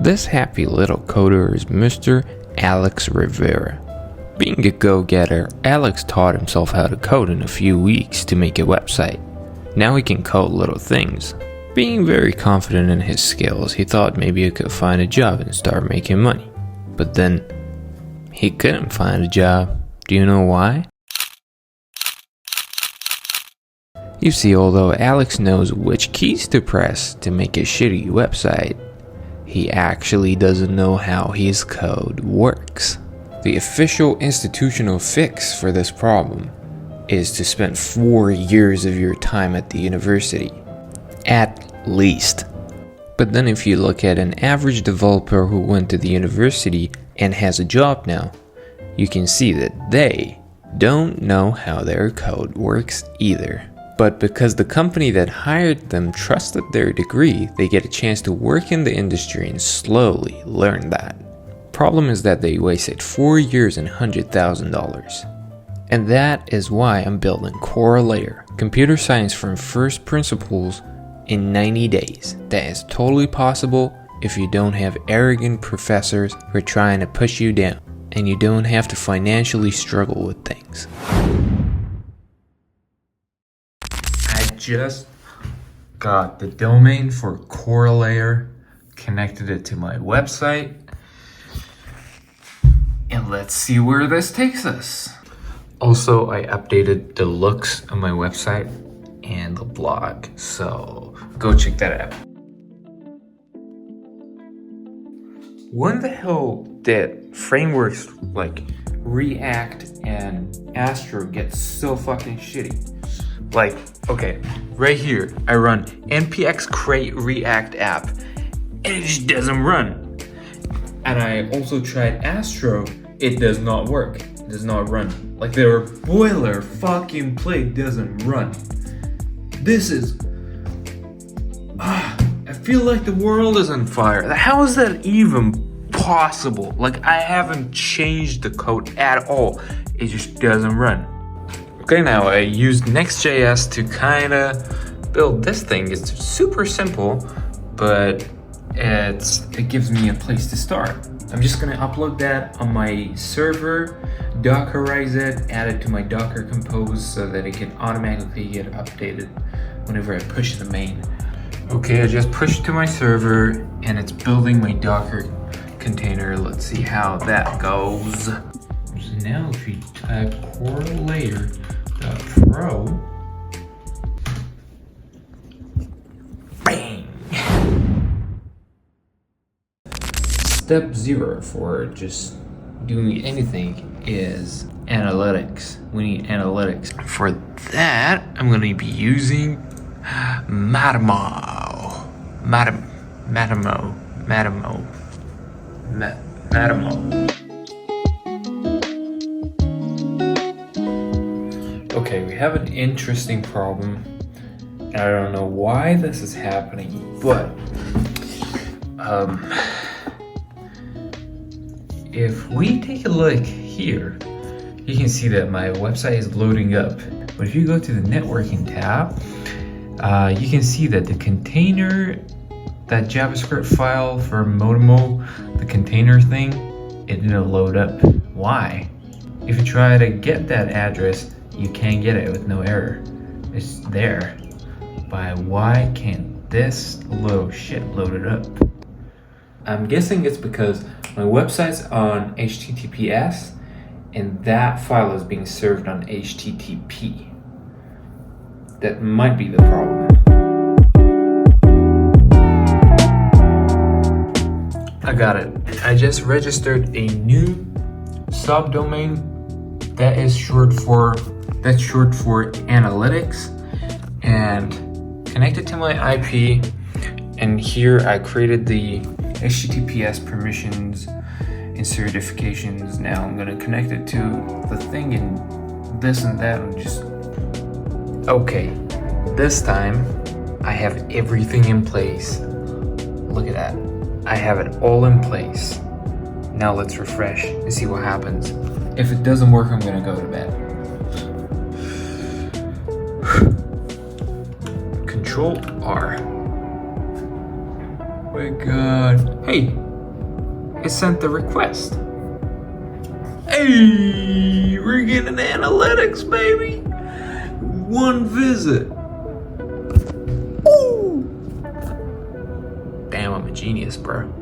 This happy little coder is Mr. Alex Rivera. Being a go-getter, Alex taught himself how to code in a few weeks to make a website. Now he can code little things. Being very confident in his skills, he thought maybe he could find a job and start making money. But then, he couldn't find a job. Do you know why? You see, although Alex knows which keys to press to make a shitty website, he actually doesn't know how his code works. The official institutional fix for this problem is to spend 4 years of your time at the university. At least. But then if you look at an average developer who went to the university and has a job now, you can see that they don't know how their code works either. But because the company that hired them trusted their degree, they get a chance to work in the industry and slowly learn that. Problem is that they wasted 4 years and $100,000. And that is why I'm building Corelayer, computer science from first principles in 90 days. That is totally possible if you don't have arrogant professors who are trying to push you down, and you don't have to financially struggle with things. I just got the domain for Corelayer, connected it to my website, and let's see where this takes us. Also, I updated the looks on my website and the blog, so go check that out. When the hell did frameworks like React and Astro get so fucking shitty? Like, okay, right here, I run npx create react app, and it just doesn't run. And I also tried Astro, it does not work, it does not run. Like their boiler fucking plate doesn't run. This is, I feel like the world is on fire. How is that even possible? Like I haven't changed the code at all, it just doesn't run. Okay, now I used Next.js to kinda build this thing. It's super simple, but it gives me a place to start. I'm just gonna upload that on my server, Dockerize it, add it to my Docker Compose so that it can automatically get updated whenever I push the main. Okay, I just pushed it to my server and it's building my Docker container. Let's see how that goes. So now if you type corelayer.pro, bang! Step 0 for just doing anything is analytics. We need analytics. For that, I'm gonna be using Matamo. Okay, we have an interesting problem. I don't know why this is happening, but if we take a look here, you can see that my website is loading up. But if you go to the networking tab, you can see that the container, that JavaScript file for Motomo, the container thing, it didn't load up. Why? If you try to get that address, you can't get it with no error. It's there. But why can't this little shit load it up? I'm guessing it's because my website's on HTTPS and that file is being served on HTTP. That might be the problem. I got it. I just registered a new subdomain that's short for analytics, and connected to my IP, and here I created the HTTPS permissions and certifications. Now I'm gonna connect it to the thing and this and that and just... Okay, this time I have everything in place. Look at that. I have it all in place. Now let's refresh and see what happens. If it doesn't work, I'm gonna go to bed. Control R. My God. Hey, it sent the request. Hey, we're getting analytics, baby. 1 visit. Ooh. Damn, I'm a genius, bro.